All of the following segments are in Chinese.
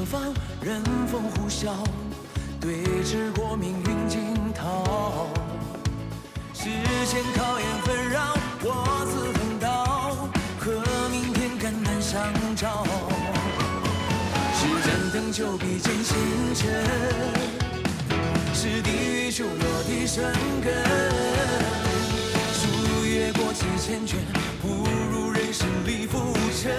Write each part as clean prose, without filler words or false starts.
方，任风呼啸，对峙过命运惊涛。时间考验纷扰，我自横刀，和明天肝胆相照。是燃灯就必见星辰，是地狱就落地生根。数越过几千卷，不如人生里浮沉。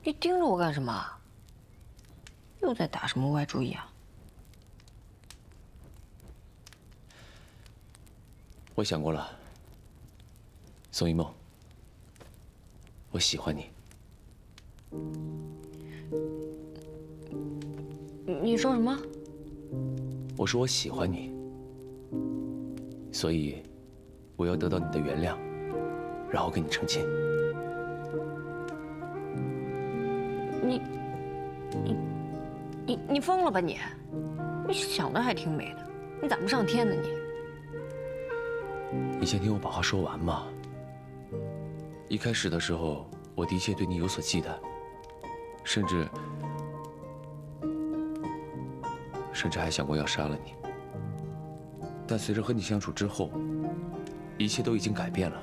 你盯着我干什么？又在打什么歪主意啊？我想过了，宋一梦，我喜欢你。你说什么？我说我喜欢你，所以我要得到你的原谅，然后跟你成亲。 你疯了吧你？你想的还挺美的，你咋不上天呢你？你先听我把话说完嘛。一开始的时候，我的确对你有所忌惮，甚至还想过要杀了你。但随着和你相处之后，一切都已经改变了。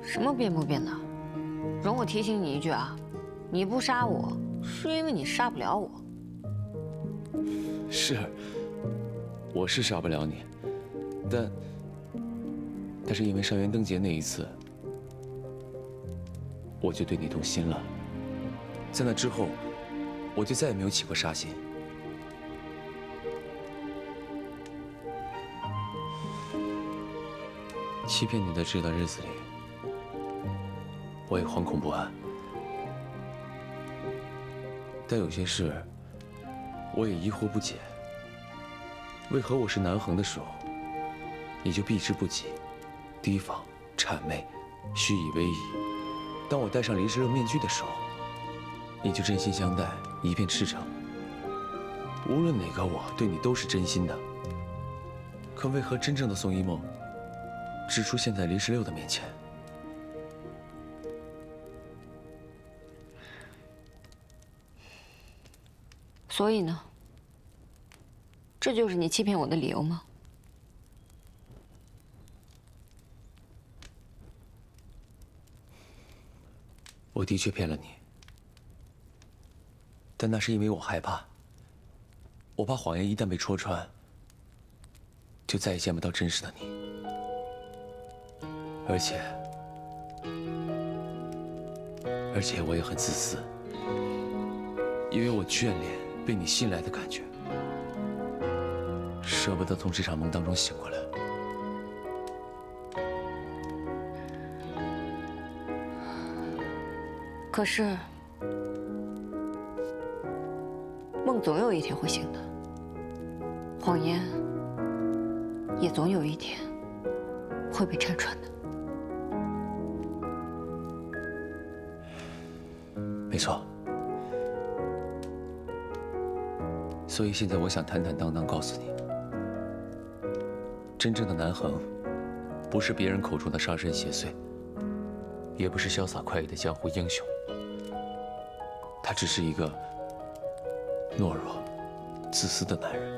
什么变不变的？容我提醒你一句啊，你不杀我，是因为你杀不了我。 是，我是杀不了你，但是因为上元灯节那一次，我就对你动心了。在那之后，我就再也没有起过杀心。欺骗你的这段日子里，我也惶恐不安，但有些事。 我也疑惑不解，为何我是南横的时候，你就避之不及，提防、谄媚、虚以为意；当我戴上林世热面具的时候，你就真心相待，一片赤诚。无论哪个我对你都是真心的，可为何真正的宋一梦，只出现在林16的面前？所以呢？这就是你欺骗我的理由吗？我的确骗了你，但那是因为我害怕。我怕谎言一旦被戳穿，就再也见不到真实的你。而且我也很自私，因为我眷恋被你信赖的感觉，舍不得从这场梦当中醒过来。可是，梦总有一天会醒的，谎言也总有一天会被拆穿的。没错。所以现在我想坦坦荡荡告诉你，真正的南横，不是别人口中的杀神邪祟，也不是潇洒快意的江湖英雄，他只是一个懦弱、自私的男人。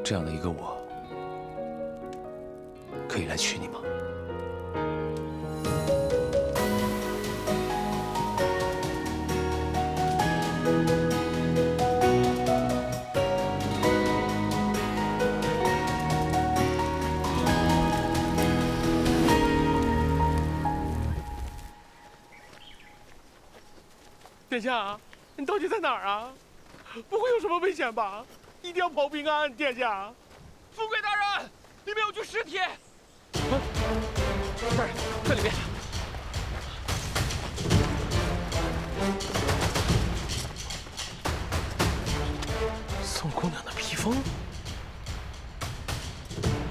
这样的一个我，可以来娶你吗？殿下，你到底在哪儿啊？不会有什么危险吧？一定要保平安，殿下。富贵大人，里面有具尸体。这儿，这里面。宋姑娘的披风。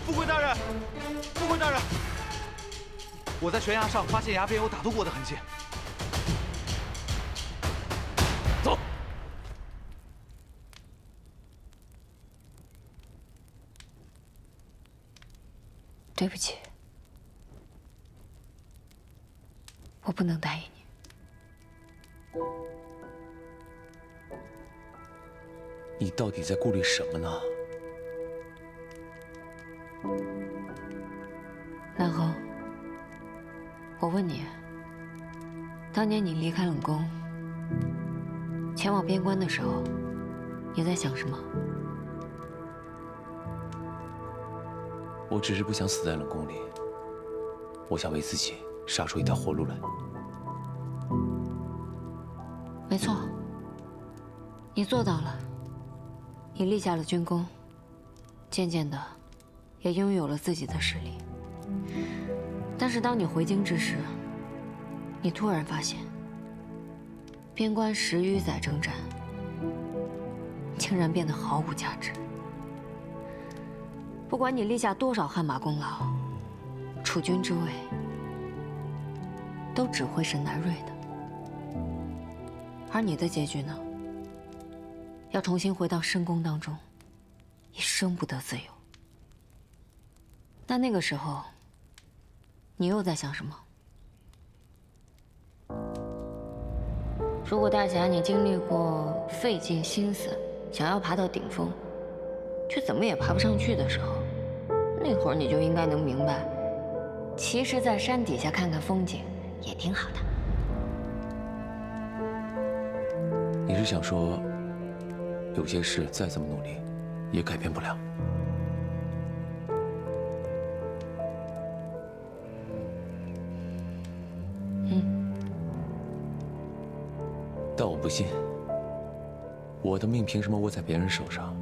富贵大人，富贵大人，我在悬崖上发现崖边有打斗过的痕迹。走。对不起，我不能答应你。你到底在顾虑什么呢？南恒，我问你，当年你离开冷宫，前往边关的时候，你在想什么？我只是不想死在冷宫里，我想为自己杀出一条活路来。没错，你做到了，你立下了军功，渐渐的，也拥有了自己的实力。但是当你回京之时，你突然发现，边关10余载征战，竟然变得毫无价值。不管你立下多少汗马功劳，储君之位，都只会是难瑞的。而你的结局呢？要重新回到深宫当中，一生不得自由。那个时候，你又在想什么？如果大侠你经历过费尽心思想要爬到顶峰，却怎么也爬不上去的时候，那会儿你就应该能明白，其实，在山底下看看风景也挺好的。你是想说，有些事再怎么努力，也改变不了？但我不信，我的命凭什么握在别人手上？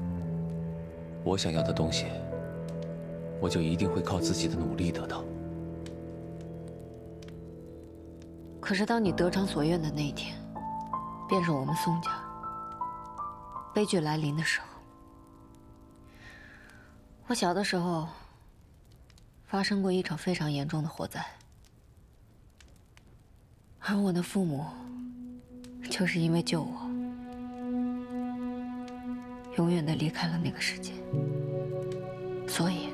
我想要的东西，我就一定会靠自己的努力得到。可是当你得偿所愿的那一天，便是我们宋家悲剧来临的时候。我小的时候发生过一场非常严重的火灾，而我的父母就是因为救我，永远的离开了那个世界。所以，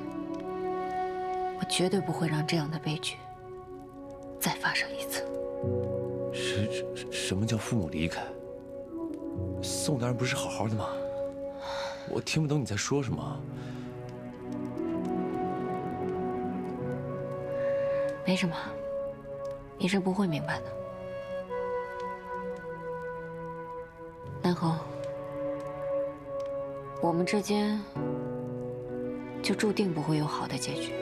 我绝对不会让这样的悲剧再发生一次。什么叫父母离开？宋大人不是好好的吗？我听不懂你在说什么。没什么，你是不会明白的。南恒，我们之间就注定不会有好的结局。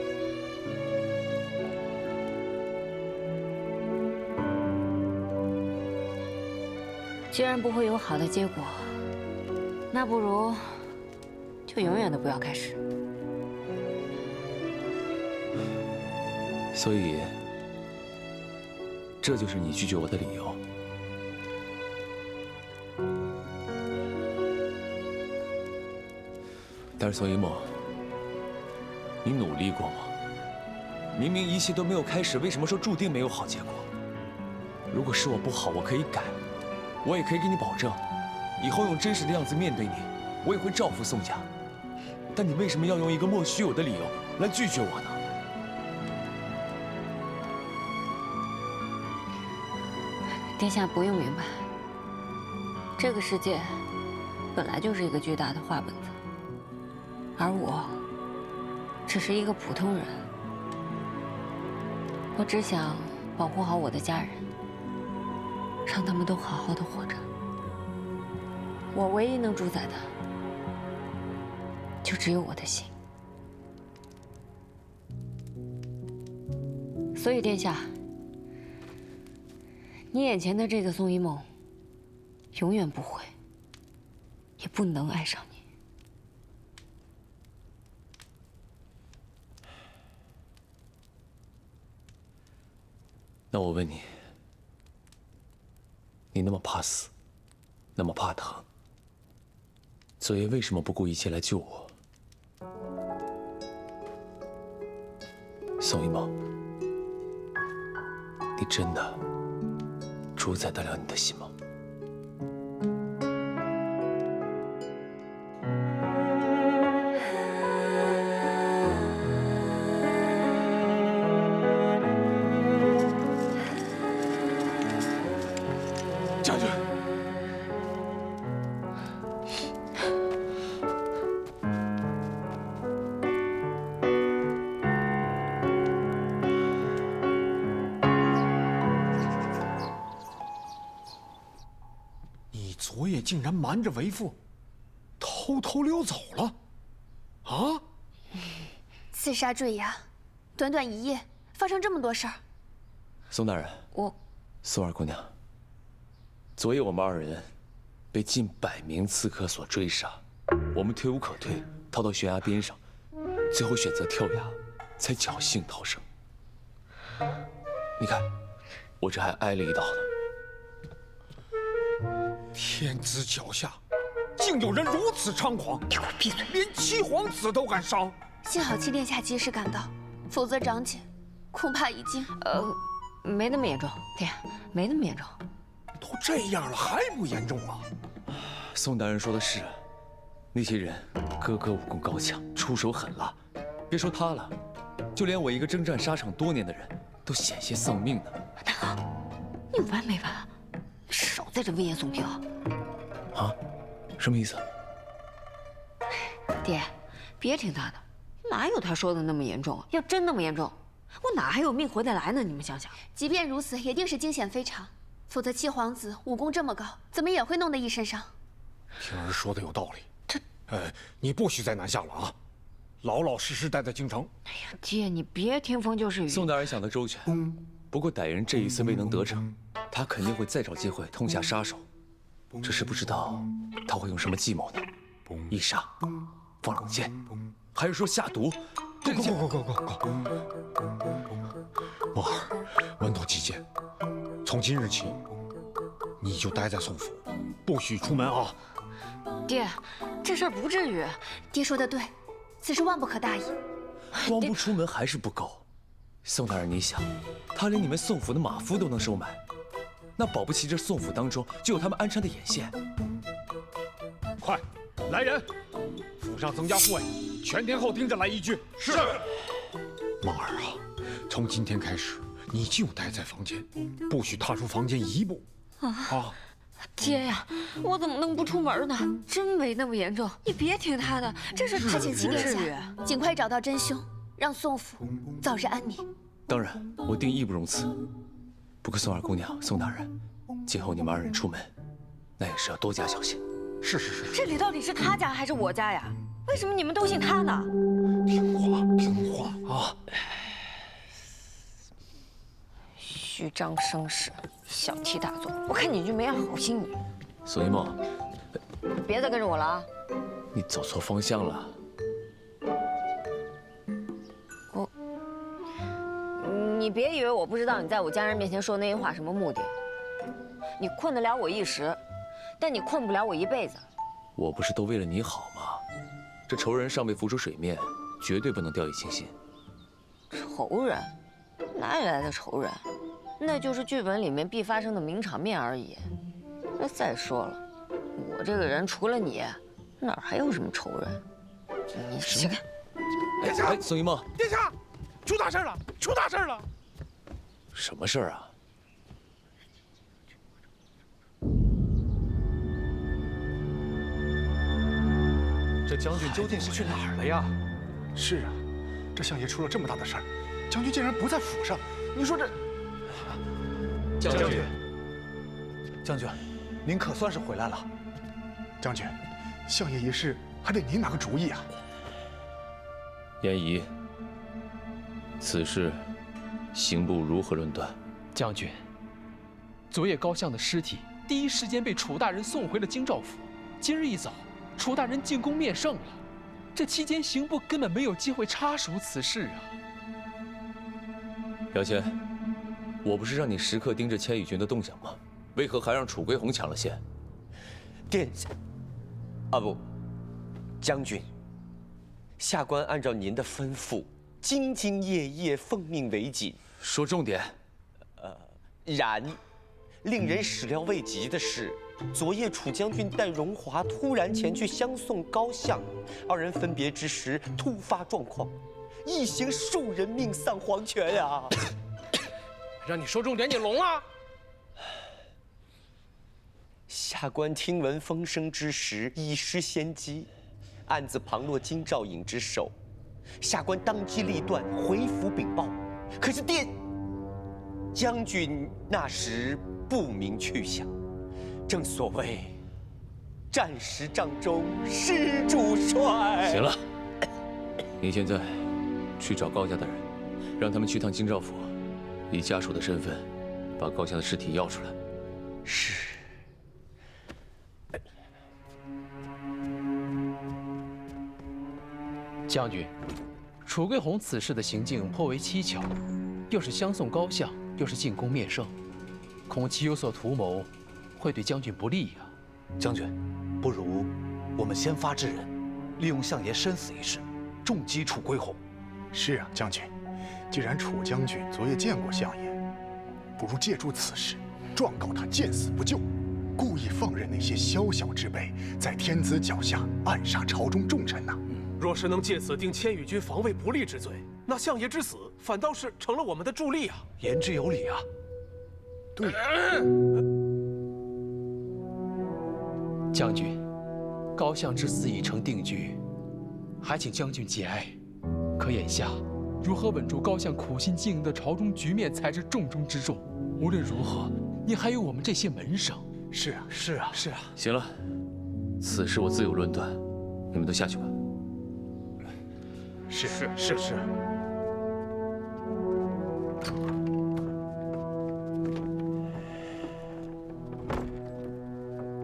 既然不会有好的结果，那不如就永远都不要开始。所以，这就是你拒绝我的理由。但是宋一梦，你努力过吗？明明一切都没有开始，为什么说注定没有好结果？如果是我不好，我可以改，我也可以给你保证，以后用真实的样子面对你，我也会照拂宋家。但你为什么要用一个莫须有的理由来拒绝我呢？殿下不用明白，这个世界本来就是一个巨大的画本子，而我只是一个普通人。我只想保护好我的家人，让他们都好好的活着。我唯一能主宰的，就只有我的心。所以，殿下，你眼前的这个宋一梦，永远不会，也不能爱上你。那我问你，你那么怕死，那么怕疼，左爷为什么不顾一切来救我？宋一梦，你真的主宰得了你的心吗？将军，你昨夜竟然瞒着为父，偷偷溜走了，啊？刺杀坠崖，短短一夜发生这么多事儿。宋大人，宋二姑娘，昨夜我们2人被近100名刺客所追杀，我们退无可退，逃到悬崖边上，最后选择跳崖，才侥幸逃生。你看，我这还挨了一刀呢。天子脚下，竟有人如此猖狂！你给我闭嘴！连七皇子都敢伤！幸好戚殿下及时赶到，否则长姐恐怕已经……没那么严重，爹，没那么严重。都这样了还不严重啊？宋大人说的是，那些人个个武功高强，出手狠辣，别说他了，就连我一个征战沙场多年的人，都险些丧命呢。大哥，你完没完？少在这危言耸听啊！啊？什么意思？爹，别听他的，哪有他说的那么严重啊？要真那么严重，我哪还有命回得来呢？你们想想，即便如此，也定是惊险非常，否则七皇子武功这么高，怎么也会弄得一身伤。平儿说的有道理。你不许再南下了啊！老老实实待在京城。哎呀，爹，你别听风就是雨。宋大人想得周全，不过歹人这一次未能得逞，他肯定会再找机会痛下杀手。只是不知道他会用什么计谋呢？缢杀、放冷箭，还是说下毒？够！墨儿，文头起见，从今日起，你就待在宋府，不许出门啊！爹，这事儿不至于。爹说的对，此事万不可大意。光不出门还是不够。宋大人，你想，他连你们宋府的马夫都能收买，那保不齐这宋府当中就有他们安插的眼线。快，来人！府上增加护卫，全天候盯着来一句。是。梦儿啊，从今天开始，你就待在房间，不许踏出房间一步。啊！爹呀，我怎么能不出门呢？真没那么严重，你别听他的，这是还请戚殿至于下尽快找到真凶，让宋府早日安宁。当然，我定义不容辞。不过宋二姑娘、宋大人，今后你们2人出门，那也是要多加小心。是。这里到底是他家还是我家呀？为什么你们都信他呢？听话啊！虚张声势，小题大做，我看你就没安好心。你宋一梦，别再跟着我了啊！你走错方向了。你别以为我不知道你在我家人面前说那些话什么目的。你困得了我一时，但你困不了我一辈子。我不是都为了你好吗？这仇人尚未浮出水面，绝对不能掉以轻心。仇人？哪里来的仇人？那就是剧本里面必发生的名场面而已。那再说了，我这个人除了你，哪儿还有什么仇人？你起开！殿下，宋一梦，殿下，出大事了！出大事了！什么事儿啊？这将军究竟是去哪儿了呀？是啊，这相爷出了这么大的事儿，将军竟然不在府上，你说这……将军，您可算是回来了。将军，相爷一事还得您拿个主意啊。严仪，此事刑部如何论断？将军，昨夜高相的尸体第一时间被楚大人送回了京兆府。今日一早，楚大人进宫面圣了，这期间刑部根本没有机会插手此事啊。姚谦，我不是让你时刻盯着千羽君的动向吗？为何还让楚归鸿抢了先？殿下，不，将军，下官按照您的吩咐，兢兢业业，奉命为谨。说重点。然，令人始料未及的是，昨夜楚将军带荣华突然前去相送高相，二人分别之时突发状况，一行数人命丧黄泉呀！让你说重点，你聋了？下官听闻风声之时，已失先机，案子旁落京兆尹之手，下官当机立断回府禀报。可是将军那时不明去向，正所谓战时帐中失主帅。行了，你现在去找高家的人，让他们去趟京兆府，以家属的身份把高相的尸体要出来。是。将军，楚归鸿此事的行径颇为蹊跷，又是相送高相，又是进宫面圣，恐其有所图谋，会对将军不利呀。将军，不如我们先发制人，利用相爷身死一事，重击楚归鸿。是啊，将军，既然楚将军昨夜见过相爷，不如借助此事，状告他见死不救，故意放任那些宵小之辈在天子脚下暗杀朝中重臣呐。若是能借此定千羽君防卫不力之罪，那相爷之死反倒是成了我们的助力啊！言之有理啊。对。将军，高相之死已成定局，还请将军节哀。可眼下，如何稳住高相苦心经营的朝中局面才是重中之重。无论如何，你还有我们这些门生。是啊，是啊，是啊。行了，此事我自有论断，你们都下去吧。是。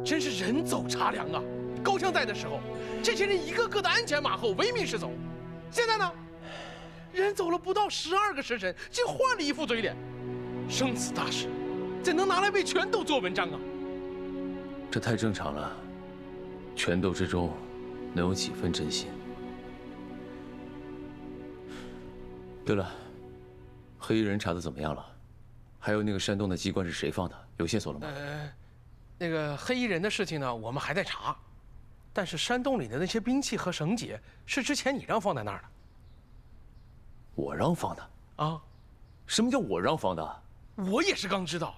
真是人走茶凉啊！高相在的时候，这些人一个个的鞍前马后，唯命是从。现在呢，人走了不到12个时辰，竟换了一副嘴脸。生死大事，怎能拿来为权斗做文章啊？这太正常了，权斗之中能有几分真心？对了，黑衣人查的怎么样了？还有那个山洞的机关是谁放的？有线索了吗？那个黑衣人的事情呢，我们还在查，但是山洞里的那些兵器和绳结是之前你让放在那儿的。我让放的啊？什么叫我让放的？我也是刚知道。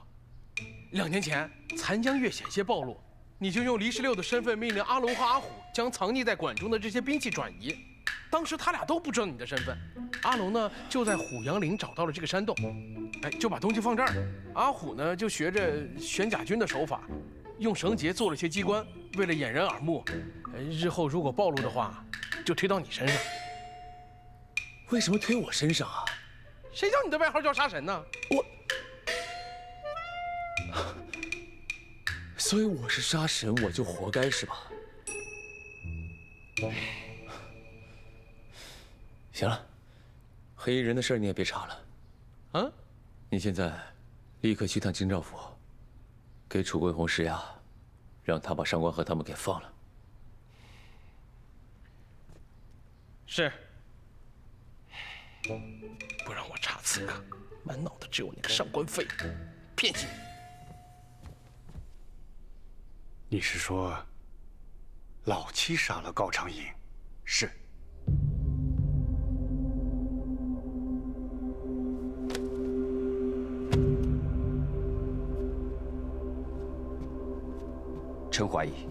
2年前残江月险些暴露，你就用黎十六的身份命令阿龙和阿虎将藏匿在馆中的这些兵器转移。当时他俩都不知道你的身份，阿龙呢就在虎阳岭找到了这个山洞，就把东西放这儿。阿虎呢就学着玄甲军的手法，用绳结做了些机关，为了掩人耳目，日后如果暴露的话，就推到你身上。为什么推我身上啊？谁叫你的外号叫杀神呢？所以我是杀神，我就活该是吧？行了，黑衣人的事你也别查了。啊？你现在立刻去趟京兆府，给楚归鸿施压，让他把上官和他们给放了。是。不让我查刺客，满脑子只有那个上官飞，偏心。你是说，老七杀了高长颖？是。臣怀疑，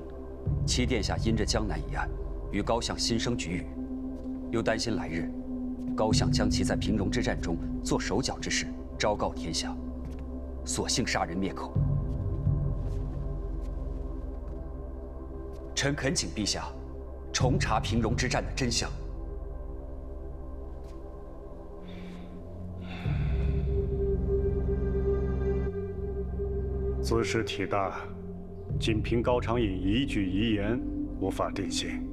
七殿下因着江南一案，与高相心生局域，又担心来日高相将其在平戎之战中做手脚之事昭告天下，索性杀人灭口。臣恳请陛下重查平戎之战的真相。兹事体大，仅凭高长颖一句遗言，无法定性。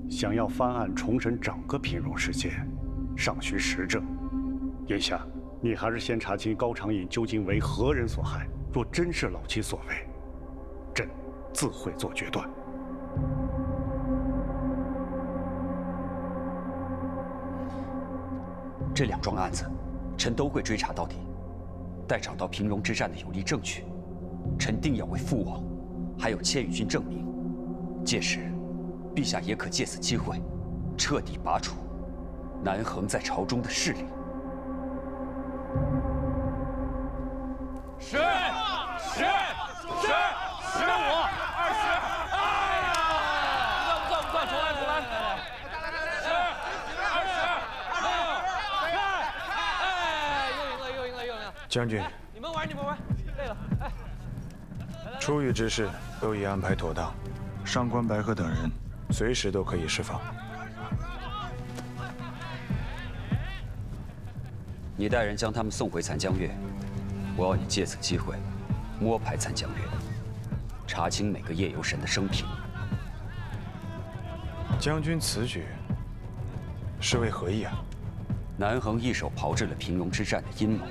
想要翻案重审整个平荣事件，尚需实证。眼下，你还是先查清高长颖究竟为何人所害。若真是老妻所为，朕自会做决断。这2桩案子，臣都会追查到底。待找到平荣之战的有力证据，臣定要为父王还有千羽军证明。届时，陛下也可借此机会，彻底拔除南横在朝中的势力。15、20！不算，重来！10、20！又赢了！将军，你们玩，累了。出狱之事都已安排妥当，上官白鹤等人随时都可以释放。你带人将他们送回残江月，我要你借此机会摸排残江月，查清每个夜游神的生平。将军此举是为何意啊？南横一手炮制了平荣之战的阴谋，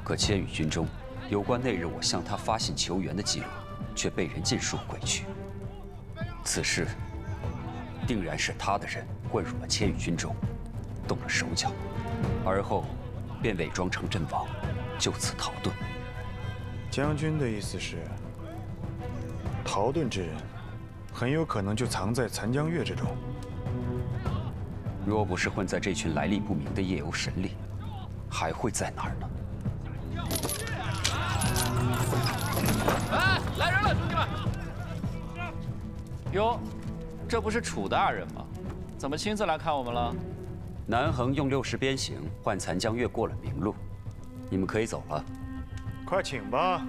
可千羽军中有关那日我向他发信求援的记录，却被人尽数毁去。此事定然是他的人混入了千羽军中，动了手脚，而后便伪装成阵亡，就此逃遁。将军的意思是，逃遁之人很有可能就藏在残江月之中。若不是混在这群来历不明的夜游神里，还会在哪儿呢？哎，来人了，兄弟们！哟，这不是楚大人吗？怎么亲自来看我们了？南横用60鞭刑换残江月过了明路，你们可以走了。快请吧。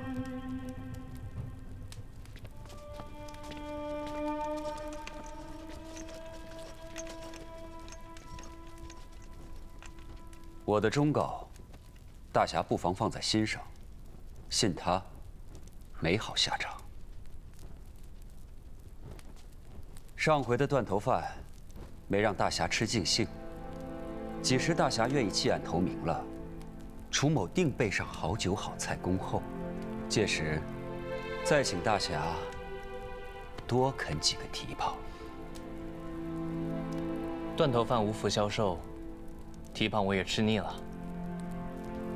我的忠告，大侠不妨放在心上，信他，没好下场。上回的断头饭，没让大侠吃尽兴。几时大侠愿意弃暗投明了，楚某定备上好酒好菜恭候，届时再请大侠多啃几个蹄膀。断头饭无福消受，蹄膀我也吃腻了。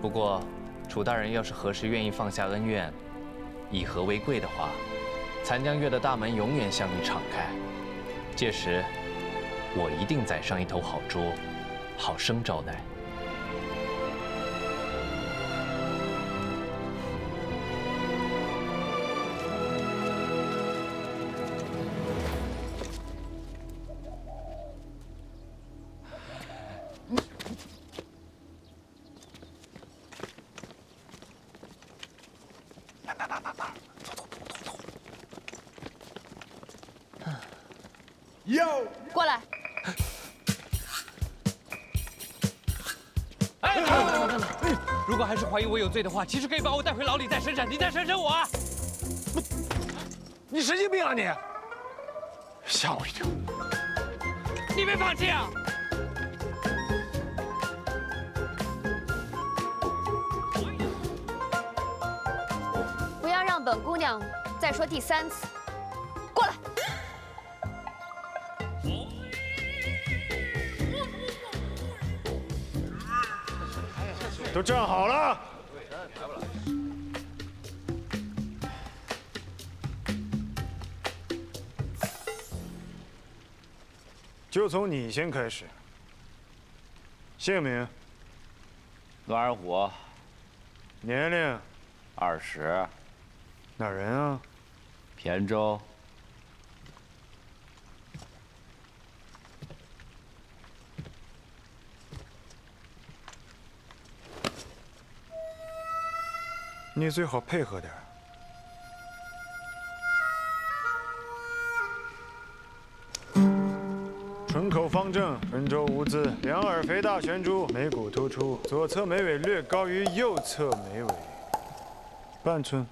不过，楚大人要是何时愿意放下恩怨，以和为贵的话，残江月的大门永远向你敞开。届时，我一定宰上一头好猪，好生招待。过来！哎，等！如果还是怀疑我有罪的话，其实可以把我带回牢里再审审，你再审审我啊！你神经病啊你！吓我一跳！你别放弃啊！不要让本姑娘再说第3次。过来！都站好了。就从你先开始。姓名？栾二虎。年龄？20。哪人啊？骈州。你最好配合点。唇口方正，唇周无字，两耳肥大悬珠，眉骨突出，左侧眉尾略高于右侧眉尾半寸。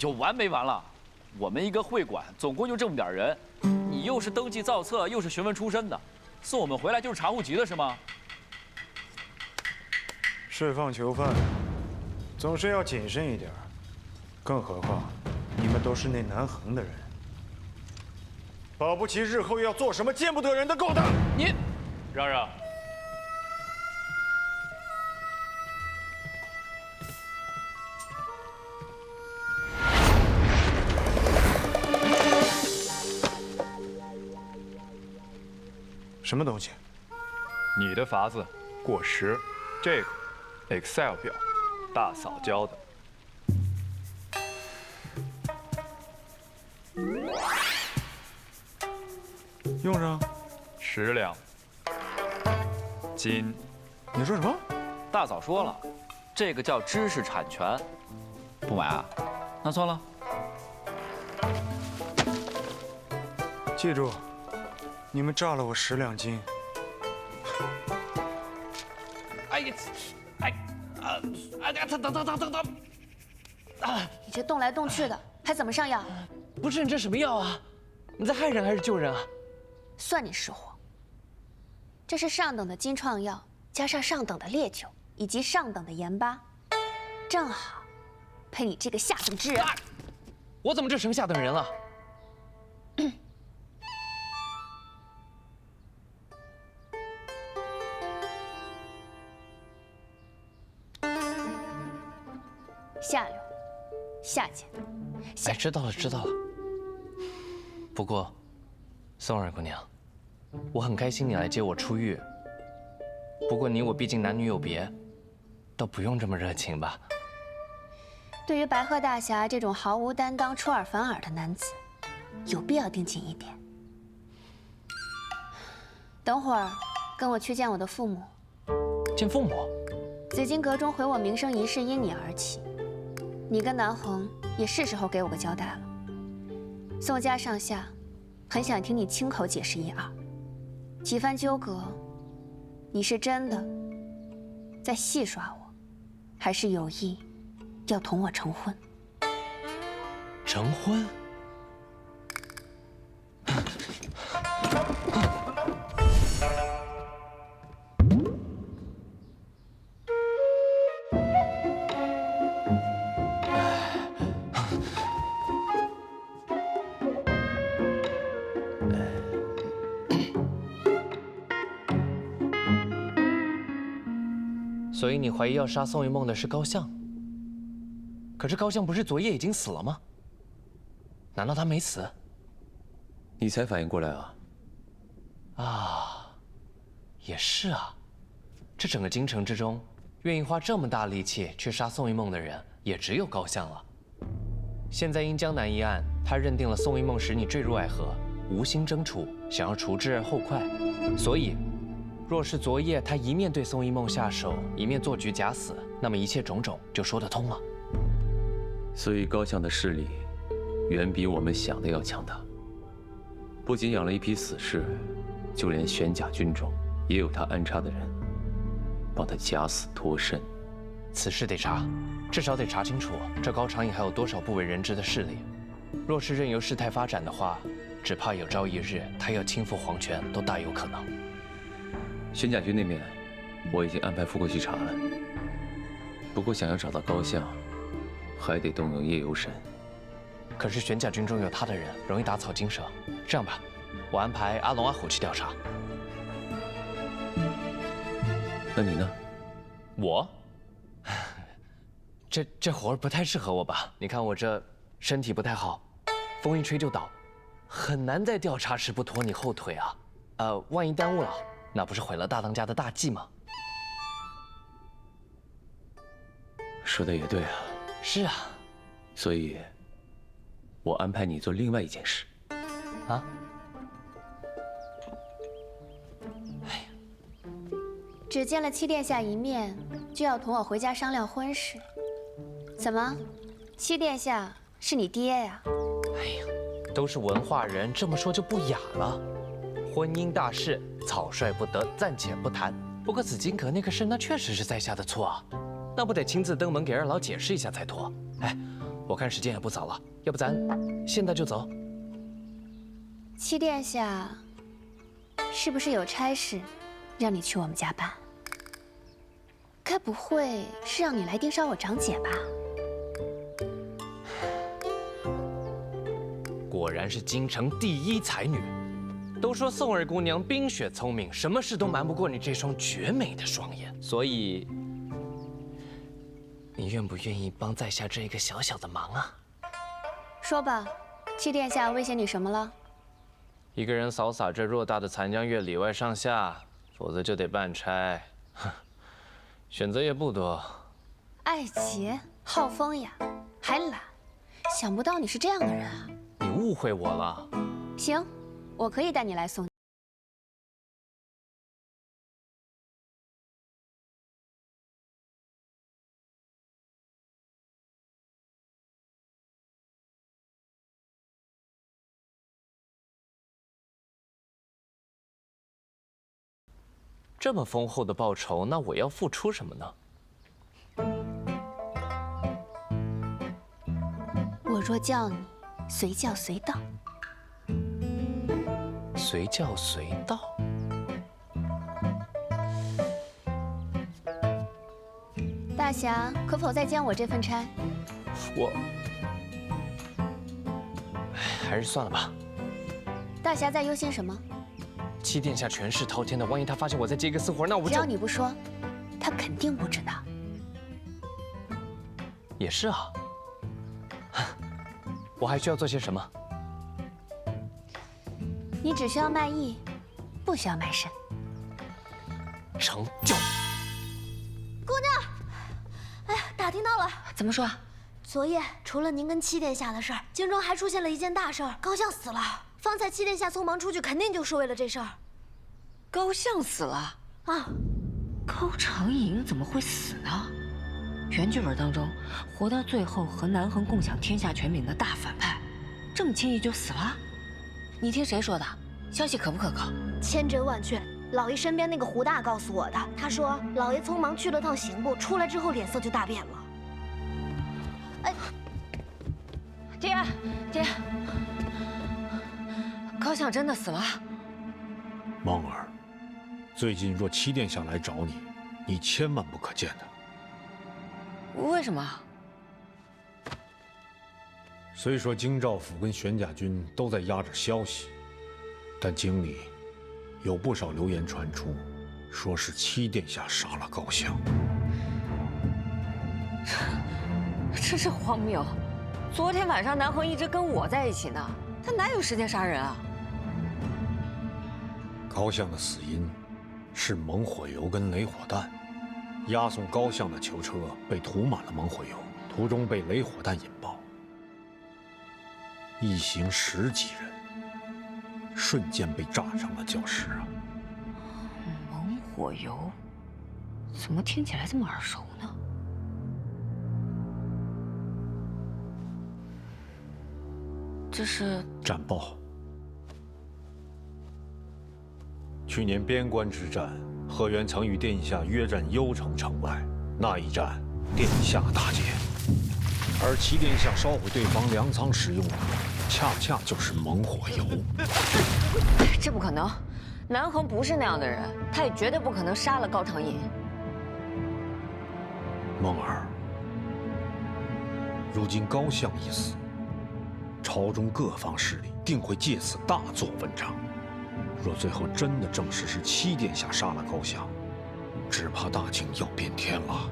有完没完了？我们一个会馆总共就这么点人，你又是登记造册，又是询问出身的，送我们回来就是查户籍的是吗？释放囚犯，总是要谨慎一点。更何况，你们都是那南横的人，保不齐日后又要做什么见不得人的勾当。你，让让。 什么东西？你的法子过时，这个 Excel 表，大嫂教的。用上10两金。你说什么？大嫂说了，这个叫知识产权。不买啊？那算了。记住。 你们诈了我10两金！哎呀，哎，疼！你这动来动去的，还怎么上药？不是你这什么药啊？你在害人还是救人啊？算你识货。这是上等的金创药，加上上等的烈酒以及上等的盐巴，正好配你这个下等之人。我怎么就成下等人了？下流，下贱。哎，知道了，知道了。不过，宋二姑娘，我很开心你来接我出狱。不过你我毕竟男女有别，倒不用这么热情吧。对于白鹤大侠这种毫无担当、出尔反尔的男子，有必要盯紧一点。等会儿跟我去见我的父母。见父母？紫金阁中毁我名声一事因你而起。 你跟南横也是时候给我个交代了。宋家上下很想听你亲口解释一二。几番纠葛，你是真的在戏耍我，还是有意要同我成婚？成婚？所以你怀疑要杀宋一梦的是高相？可是高相不是昨夜已经死了吗？难道他没死？你才反应过来啊？啊，也是啊。这整个京城之中，愿意花这么大力气去杀宋一梦的人，也只有高相了。现在因江南一案，他认定了宋一梦使你坠入爱河，无心征除，想要除之而后快，所以。 若是昨夜他一面对宋一梦下手，一面做局假死，那么一切种种就说得通了。所以高相的势力远比我们想的要强大。不仅养了一批死士，就连玄甲军中也有他安插的人，帮他假死脱身。此事得查，至少得查清楚这高长影还有多少不为人知的势力。若是任由事态发展的话，只怕有朝一日他要倾覆皇权都大有可能。 玄甲军那面，我已经安排副过去查了。不过想要找到高相，还得动用夜游神。可是玄甲军中有他的人，容易打草惊蛇。这样吧，我安排阿龙、阿虎去调查。那你呢？我？这活儿不太适合我吧？你看我这身体不太好，风一吹就倒，很难在调查时不拖你后腿啊。万一耽误了。 那不是毁了大当家的大计吗？说的也对啊。是啊。所以，我安排你做另外一件事。啊？只见了七殿下一面，就要同我回家商量婚事。怎么，七殿下是你爹呀？哎呀，都是文化人，这么说就不雅了。 婚姻大事，草率不得，暂且不谈。不过紫金阁那个事，那确实是在下的错啊，那不得亲自登门给二老解释一下才妥。哎，我看时间也不早了，要不咱现在就走？七殿下，是不是有差事，让你去我们家办？该不会是让你来盯梢我长姐吧？果然是京城第一才女。都说宋二姑娘冰雪聪明，什么事都瞒不过你这双绝美的双眼。所以，你愿不愿意帮在下这个小小的忙啊？说吧，七殿下威胁你什么了？一个人扫洒这偌大的残江月里外上下，否则就得办差。选择也不多。爱洁、好风雅，还懒，想不到你是这样的人啊！你误会我了。行，我可以带你来送。这么丰厚的报酬，那我要付出什么呢？我若叫你随叫随到，随叫随到。大侠可否再兼我这份差？我，还是算了吧。大侠在忧心什么？七殿下权势滔天的，万一他发现我在接一个私活，那我就……只要你不说，他肯定不知道。也是啊。我还需要做些什么？你只需要卖艺，不需要卖身。成就。姑娘，哎呀，打听到了。怎么说？昨夜除了您跟七殿下的事儿，京中还出现了一件大事儿，高相死了。方才七殿下匆忙出去，肯定就是为了这事儿。高相死了啊！高长颖怎么会死呢？原剧本当中，活到最后和南横共享天下权柄的大反派，这么轻易就死了？你听谁说的？消息可不可靠？千真万确，老爷身边那个胡大告诉我的。他说老爷匆忙去了趟刑部，出来之后脸色就大变了。哎，爹，爹，高相真的死了？梦儿，最近若七殿下来找你，你千万不可见他。为什么？虽说京兆府跟玄甲军都在压着消息，但京里有不少流言传出，说是七殿下杀了高相。真是荒谬！昨天晚上南横一直跟我在一起呢，他哪有时间杀人啊？高相的死因是猛火油跟雷火弹，押送高相的囚车被涂满了猛火油，途中被雷火弹引爆，一行10几人瞬间被炸成了焦尸啊！猛火油，怎么听起来这么耳熟呢？这是战报。去年边关之战，贺元曾与殿下约战幽城城外，那一战殿下大捷，而齐殿下烧毁对方粮仓使用的，恰恰就是猛火油。这不可能，南横不是那样的人，他也绝对不可能杀了高长颖。梦儿，如今高相一死，朝中各方势力定会借此大做文章。若最后真的证实是七殿下杀了高相，只怕大清要变天了。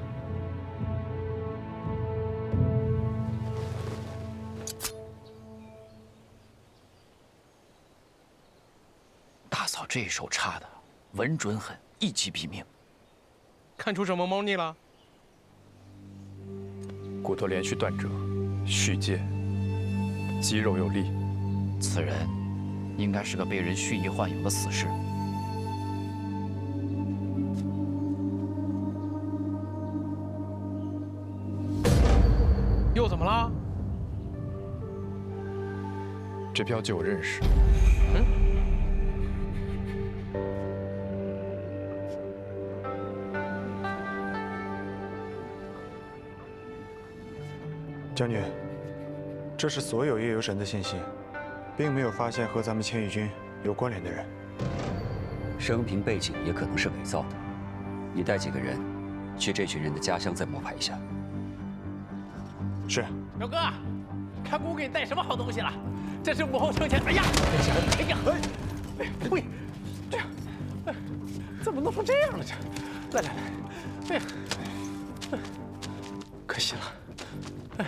大嫂这一手插的稳准狠，一击毙命。看出什么猫腻了？骨头连续断折，续诫，肌肉有力。此人应该是个被人蓄意幻有的死士。又怎么了？这标记我认识。将军，这是所有夜游神的信息，并没有发现和咱们千羽军有关联的人。生平背景也可能是伪造的。你带几个人去这群人的家乡再摸排一下。是。表哥，看姑给你带什么好东西了？这是母后生前。哎呀，哎呀，哎，喂，这样，怎么弄成这样了？这，来，哎呀，可惜了。哎。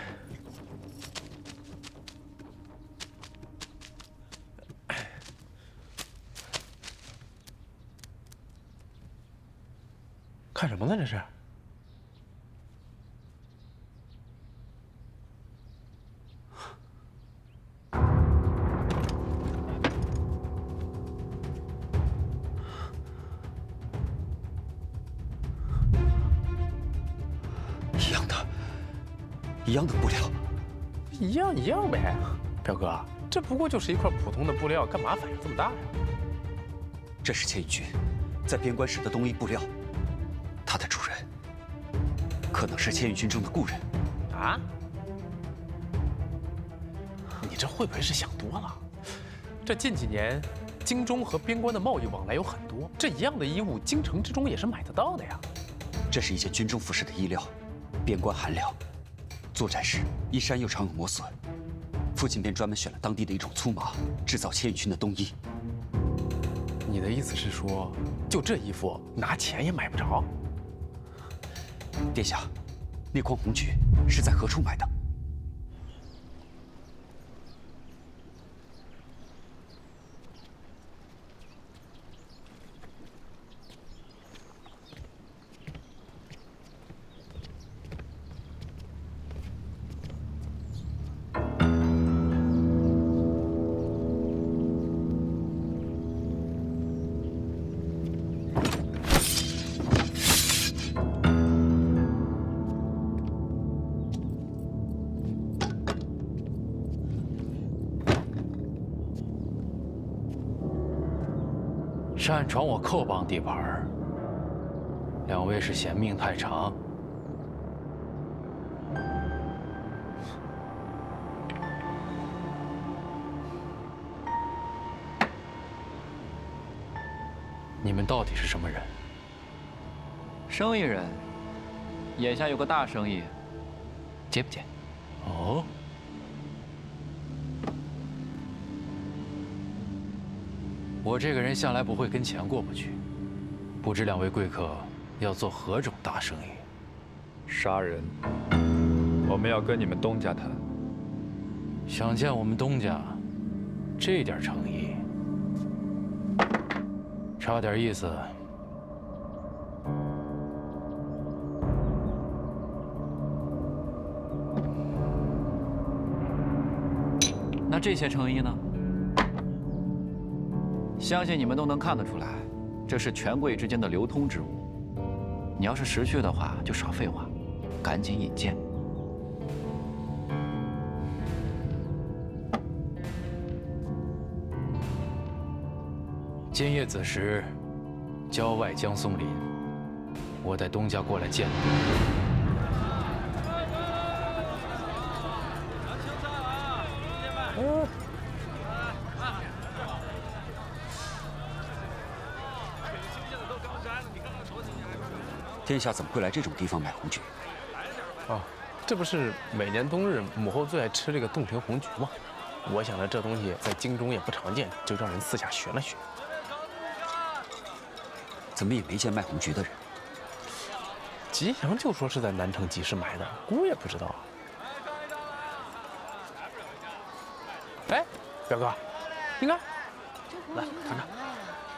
看什么呢？这是？一样的布料，一样呗。表哥，这不过就是一块普通的布料，干嘛反应这么大呀？这是千羽军在边关时的冬衣布料，它的主人可能是千羽军中的故人。啊？你这会不会是想多了？这近几年，京中和边关的贸易往来有很多，这一样的衣物，京城之中也是买得到的呀。这是一件军中服饰的衣料，边关寒凉，作战时衣衫又常有磨损，父亲便专门选了当地的一种粗麻，制造千羽军的冬衣。你的意思是说，就这衣服拿钱也买不着？殿下，那筐红菊是在何处买的？擅闯我寇邦地盘，两位是嫌命太长？你们到底是什么人？生意人，眼下有个大生意，接不接？哦。 我这个人向来不会跟钱过不去，不知两位贵客要做何种大生意？杀人，我们要跟你们东家谈。想见我们东家，这点诚意，差点意思。那这些诚意呢？ 相信你们都能看得出来，这是权贵之间的流通之物。你要是识趣的话，就少废话，赶紧引荐。今夜子时，郊外江松林，我带东家过来见你。 殿下怎么会来这种地方买红菊？哦，这不是每年冬日母后最爱吃这个冻城红菊吗？我想着这东西在京中也不常见，就让人私下学了学。怎么也没见卖红菊的人？吉祥就说是在南城集市买的，姑也不知道。哎，表哥，你看，来尝尝，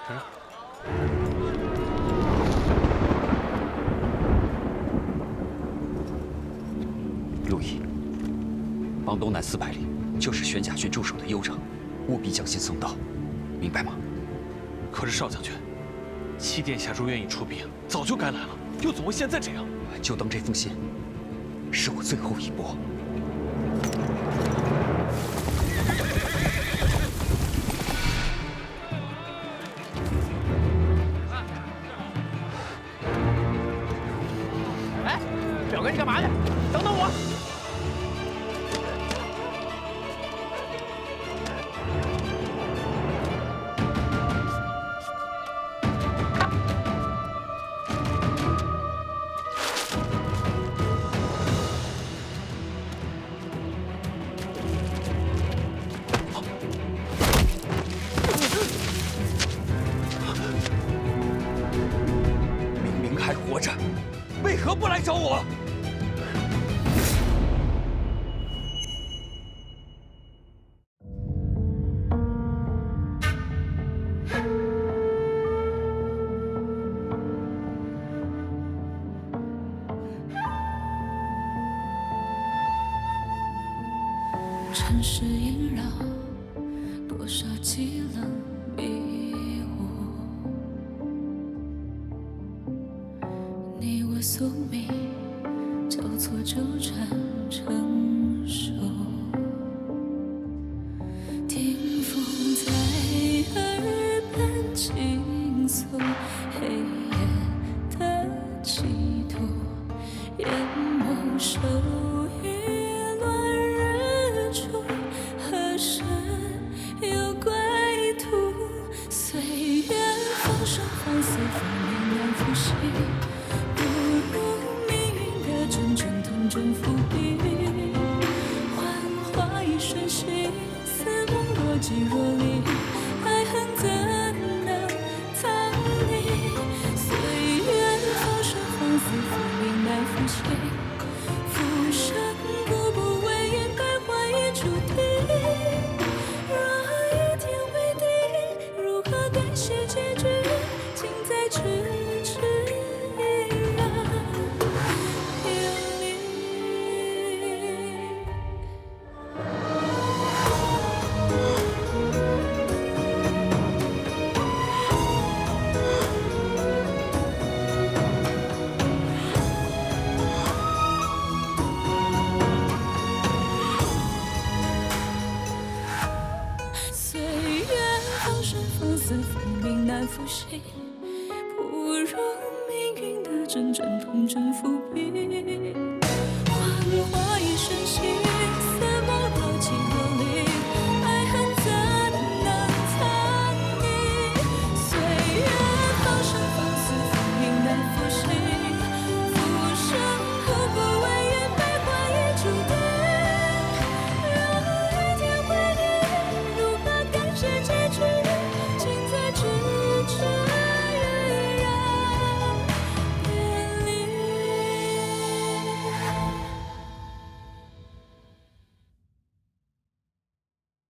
尝尝。 陆毅，邦东南400里就是玄甲军驻守的幽城，务必将信送到，明白吗？可是少将军，七殿下若愿意出兵，早就该来了，又怎么会现在这样？就当这封信是我最后一搏。哎，表哥，你干嘛呢？等等我！何不来找我？城市萦绕，多少凄冷迷雾。你我宿命交错纠缠成熟，听风在耳畔倾诉黑夜的企图，眼眸手语乱日出，何时有归途？岁月放生放肆，风雨难复习，不如命运的阵阵痛针伏笔。幻化一瞬息，似梦若即若离，爱恨怎能藏匿？岁月放生放肆，风雨难复习，浮生步步为营，败坏已注定。若与天为敌，如何改写结局？尽在咫尺依然有你。岁月放生放肆，风鸣难复习，不如命运的阵阵痛针伏笔。幻化一瞬息，似